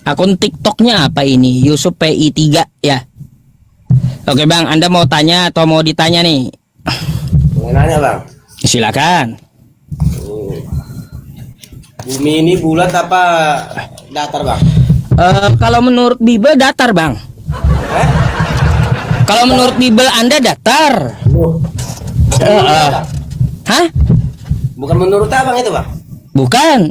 Akun TikToknya apa ini? Yusuf PI3 ya. Oke bang, Anda mau tanya atau mau ditanya nih? Mau nanya bang. Silakan. Bumi ini bulat apa datar bang? Kalau menurut Bible datar bang. Eh? Kalau menurut Bible Anda datar. Hah? Bukan menurut abang itu bang? Bukan.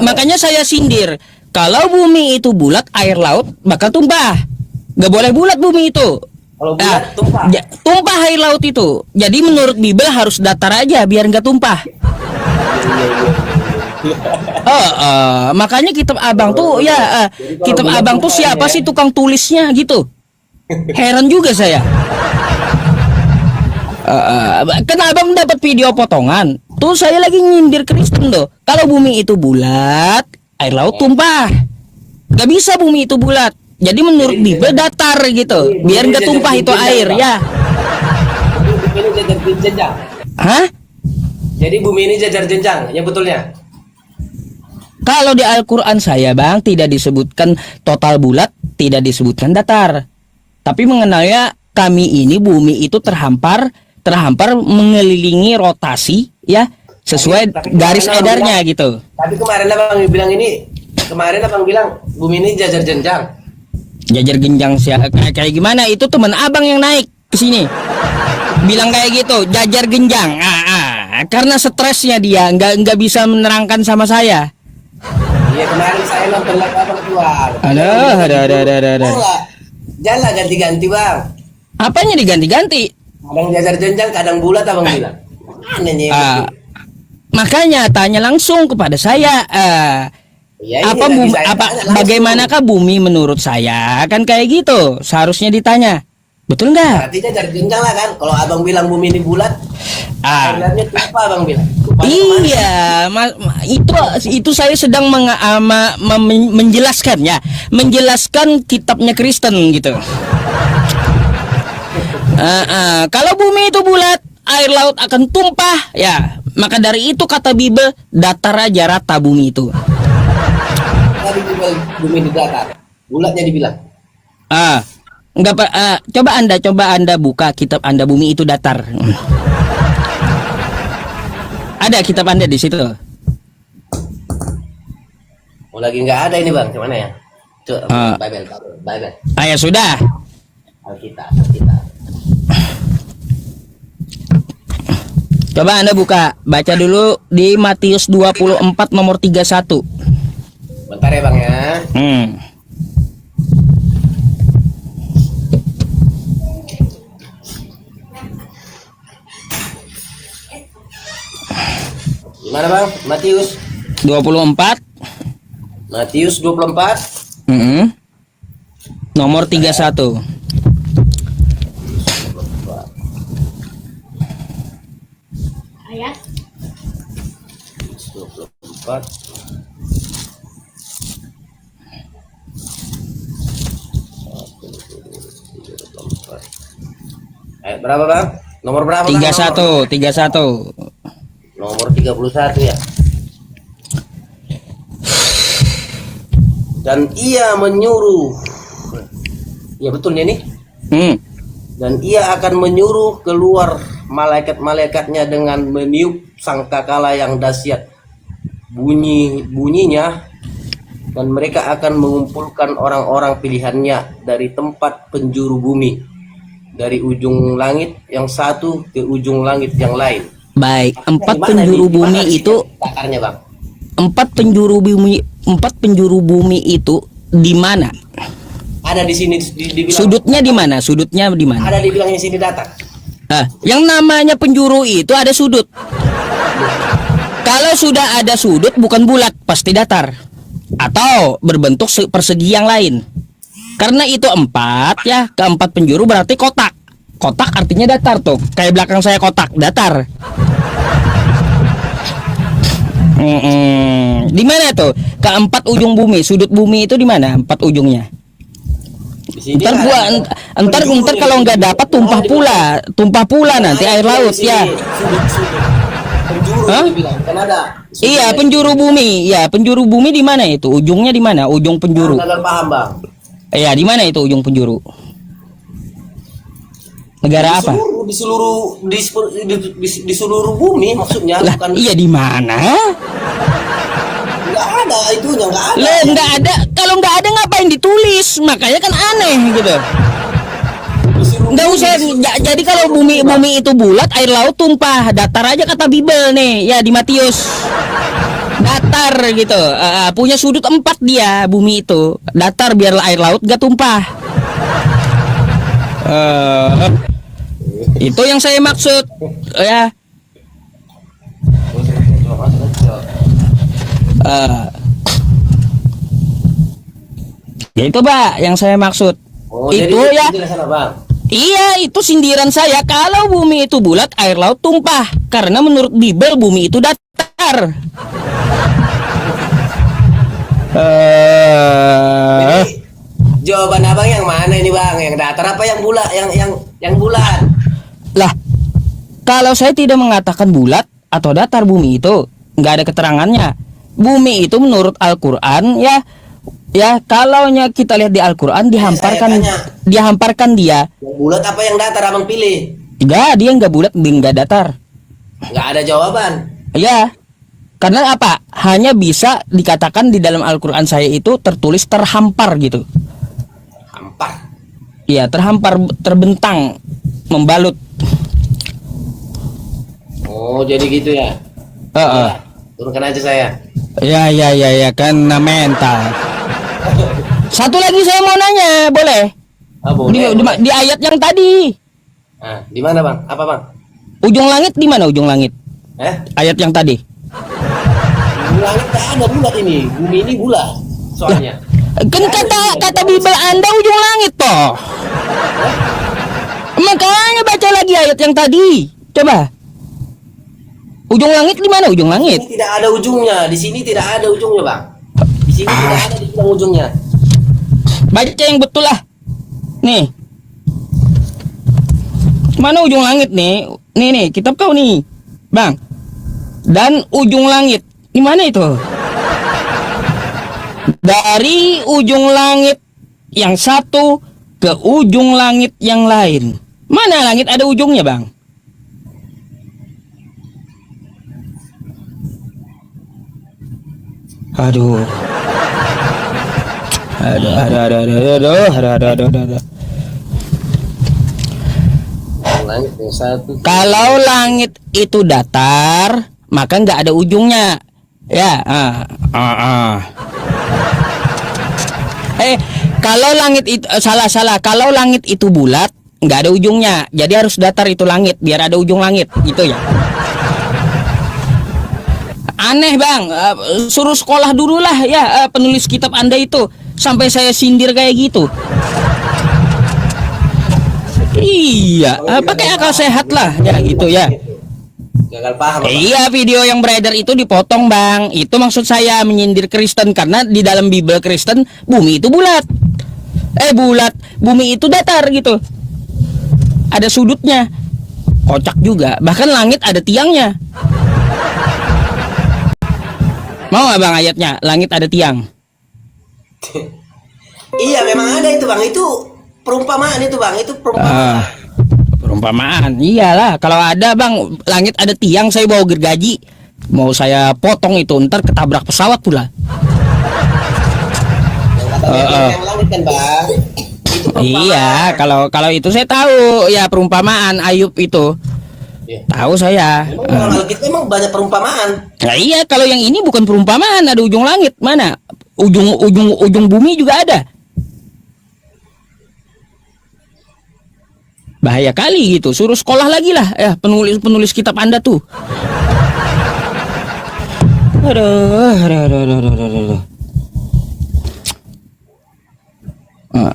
Makanya saya sindir. Kalau bumi itu bulat, air laut bakal tumpah. Gak boleh bulat bumi itu. Kalau bulat tumpah. Tumpah air laut itu. Jadi menurut Bible harus datar aja biar nggak tumpah. Makanya kitab abang tuh kitab abang tuh siapa sih tukang tulisnya gitu? Heran juga saya. Kan abang dapat video potongan. Tuh saya lagi nyindir Kristen tuh. Kalau bumi itu bulat, air laut tumpah. Gak bisa bumi itu bulat. Jadi menurut Bible datar gitu, biar nggak tumpah itu air ya. Bumi ini jajar jenjang. Hah? Jadi bumi ini jajar jenjang, yang betulnya? Kalau di Al-Quran saya bang tidak disebutkan total bulat, tidak disebutkan datar. Tapi mengenalnya kami ini bumi itu terhampar mengelilingi rotasi ya sesuai garis edarnya gitu. Tapi kemarin abang bilang bumi ini jajar jenjang. Jajar genjang kayak gimana? Itu teman abang yang naik ke sini bilang kayak gitu, jajar genjang. Karena stresnya dia nggak bisa menerangkan sama saya. Iya kemarin saya nonton live abang keluar. Ada. Jangan ganti-ganti bang. Apanya diganti-ganti? Kadang jajar jenjang, kadang bulat abang bilang. Anehnya. Makanya tanya langsung kepada saya. Bagaimanakah bumi menurut saya? Kan kayak gitu. Seharusnya ditanya. Betul nggak? Berarti jajar jenjang lah kan. Kalau abang bilang bumi ini bulat, lihatnya apa abang bilang? Iya, itu saya sedang menjelaskan ya, menjelaskan kitabnya Kristen gitu. Kalau bumi itu bulat, air laut akan tumpah ya. Maka dari itu kata Bible, datar aja rata bumi itu. Tadi bumi di datar, bulatnya dibilang. Enggak Pak. Coba Anda buka kitab Anda, bumi itu datar. Ada kitab Anda di situ. Oh lagi nggak ada ini bang, gimana ya? Bible. Ya sudah. Alkitab. Coba Anda buka, baca dulu di Matius 24 nomor 31. Bentar ya bang ya. Gimana bang? Matius 24. Matius 24. Nomor 31. Ayat 24. Ayat berapa bang? Nomor berapa? 31. Nomor 31 ya. Dan ia menyuruh. Ya betulnya nih. Dan ia akan menyuruh keluar malaikat-malaikatnya dengan meniup sangkakala yang dahsyat bunyinya, dan mereka akan mengumpulkan orang-orang pilihannya dari tempat penjuru bumi, dari ujung langit yang satu ke ujung langit yang lain. Baik, empat penjuru bumi itu takarnya bang. Empat penjuru bumi itu di mana? Ada di sini dibilang. Sudutnya di mana? Sudutnya di mana? Ada dibilangnya sini datar. Yang namanya penjuru itu ada sudut. Kalau sudah ada sudut bukan bulat, pasti datar. Atau berbentuk persegi yang lain. Karena itu 4 ya, keempat penjuru berarti kotak. Kotak artinya datar tuh. Kayak belakang saya kotak, datar. Di mana tuh? Keempat ujung bumi, sudut bumi itu di mana? 4 ujungnya. Ntar kalau nggak dapat tumpah pula nanti air laut ya. Penjuru Hah? dia bilang. Kan ada. Iya, penjuru bumi. Ya, penjuru bumi di mana itu? Ujungnya di mana? Ujung penjuru. Gagal paham bang. Iya, di mana itu ujung penjuru? Negara apa? Di seluruh bumi maksudnya, Lah, bukan. iya di mana? Nggak ada itunya, nggak ada. Lah, nggak ada. Kalau nggak ada ngapain ditulis? Makanya kan aneh gitu. Di seluruh Nggak bumi, usah. Jadi kalau bumi itu bulat, air laut tumpah. Datar aja kata Bible nih. Ya di Matius. Datar gitu. Punya sudut 4 dia bumi itu. Datar biar air laut gak tumpah. Itu yang saya maksud. Ya. Ya itu Pak yang saya maksud. Oh, itu jadi ya. penjelasan Abang. Iya, itu sindiran saya. Kalau bumi itu bulat, air laut tumpah. Karena menurut Bible bumi itu datar. Jadi, jawaban abang yang mana ini bang? Yang datar apa yang bulat? Yang bulat? Lah, kalau saya tidak mengatakan bulat atau datar bumi itu, nggak ada keterangannya. Bumi itu menurut Al-Quran ya kalau kita lihat di Al-Quran dihamparkan dia. Yang bulat apa yang datar abang pilih? Enggak, dia nggak bulat, nggak datar. Nggak ada jawaban. Ya, karena apa? Hanya bisa dikatakan di dalam Al-Quran saya itu tertulis terhampar gitu. Hampar. Ya, terhampar, terbentang, membalut. Oh jadi gitu ya? Ya, turunkan aja saya. Ya, karena mental. Satu lagi saya mau nanya, boleh? Di ayat yang tadi. Nah, di mana bang? Apa bang? Ujung langit di mana ujung langit? Ayat yang tadi. Langit nggak ada bulat ini. Bumi ini bulat. Soalnya. Kan kata Bible Anda ujung langit toh. Makanya baca lagi ayat yang tadi. Coba. Ujung langit di mana ujung langit? Ini tidak ada ujungnya. Di sini tidak ada ujungnya bang. Di sini tidak ada di ujungnya. Baca yang betul lah. Nih. Mana ujung langit nih? Nih, kitab kau nih. Bang. Dan ujung langit. Di mana itu? Dari ujung langit yang satu ke ujung langit yang lain. Mana langit ada ujungnya, Bang? Aduh. Langit yang satu. Kalau langit itu datar, maka nggak ada ujungnya. Ya, kalau langit itu salah. Kalau langit itu bulat, nggak ada ujungnya. Jadi harus datar itu langit, biar ada ujung langit, gitu ya. Aneh bang, suruh sekolah dulu lah ya penulis kitab Anda itu, sampai saya sindir kayak gitu. Iya, pakai akal sehat lah ya gitu ya. Gagal paham. Iya, video yang beredar itu dipotong bang. Itu maksud saya menyindir Kristen, karena di dalam Bible Kristen bumi itu bulat. Bulat, bumi itu datar gitu. Ada sudutnya. Kocak juga. Bahkan langit ada tiangnya. Mau nggak bang ayatnya? Langit ada tiang. Iya memang ada itu bang. Itu perumpamaan itu bang. Itu perumpamaan. Perumpamaan, iyalah. Kalau ada bang, langit ada tiang, saya bawa gergaji, mau saya potong itu, ntar ketabrak pesawat pula. Yang langit kan bang. Itu Iya, kalau itu saya tahu ya, perumpamaan Ayub itu. Iya. Tahu saya. Kalau kita emang banyak perumpamaan. Nah, iya, kalau yang ini bukan perumpamaan, ada ujung langit. Mana? Ujung bumi juga ada. Bahaya kali gitu. Suruh sekolah lagi lah ya penulis kitab Anda tuh. Aduh.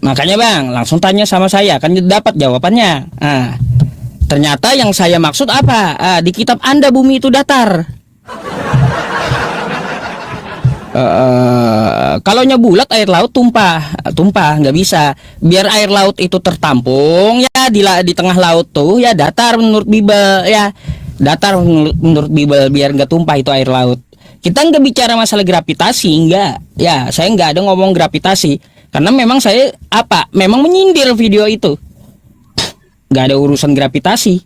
Makanya bang, langsung tanya sama saya, kan dapat jawabannya. Ternyata yang saya maksud apa? Di kitab Anda bumi itu datar. Kalau bulat air laut tumpah nggak bisa. Biar air laut itu tertampung ya di tengah laut tuh ya datar menurut Bible ya. datar menurut Bible biar nggak tumpah itu air laut. Kita nggak bicara masalah gravitasi, enggak. Ya, saya nggak ada ngomong gravitasi karena memang saya memang menyindir video itu. Nggak ada urusan gravitasi.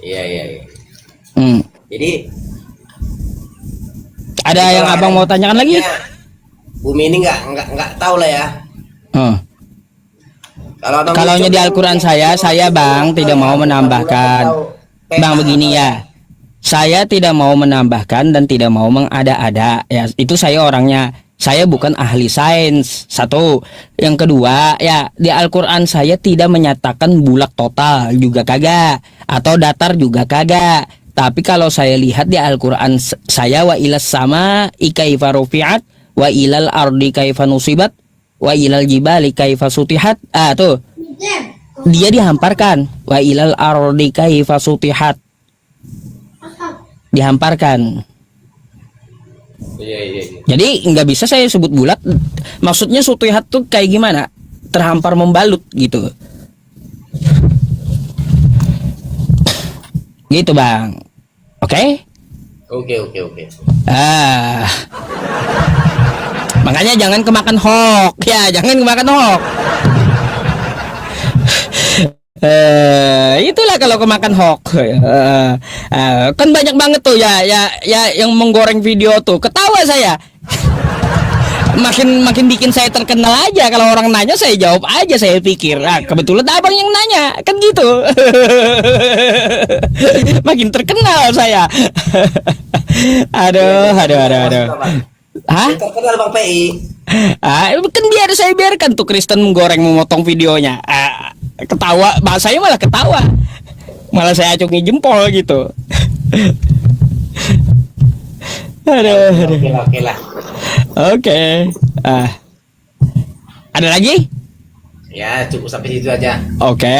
Iya. Jadi ada yang abang mau tanyakan lagi? Bumi ini nggak tahu lah ya. Kalau di Al-Quran saya bang tidak mau menambahkan. Bang begini ya, saya tidak mau menambahkan dan tidak mau mengada-ada. Ya itu saya orangnya. Saya bukan ahli sains. Satu. Yang kedua ya di Al-Quran saya tidak menyatakan bulat total juga kagak, atau datar juga kagak. Tapi kalau saya lihat di Al-Quran saya wa ilas sama kaifa rufi'at wa ilal ardi kaifa nusibat wa ilal jibali kaifa sutihat. Tuh. Dia dihamparkan. Wa ilal ardi kaifa sutihat. Dihamparkan. Iya. Jadi nggak bisa saya sebut bulat. Maksudnya sutihat tuh kayak gimana? Terhampar membalut gitu. Gitu bang. Oke? Oke. Makanya jangan kemakan hoax. Ya, jangan kemakan hoax. Itulah kalau kemakan hoax. Kan banyak banget tuh ya yang menggoreng video tuh. Ketawa saya. Makin bikin saya terkenal aja. Kalau orang nanya saya jawab aja, saya pikir. Kebetulan abang yang nanya, kan gitu. Makin terkenal saya. Aduh. Hah? Terkenal Bang PI. Kan saya biarkan tuh Kristen menggoreng memotong videonya. Ketawa, bahasanya malah ketawa. Malah saya acungi jempol gitu. Aduh. Oke lah. Oke. Ada lagi? Ya cukup sampai situ aja. Oke.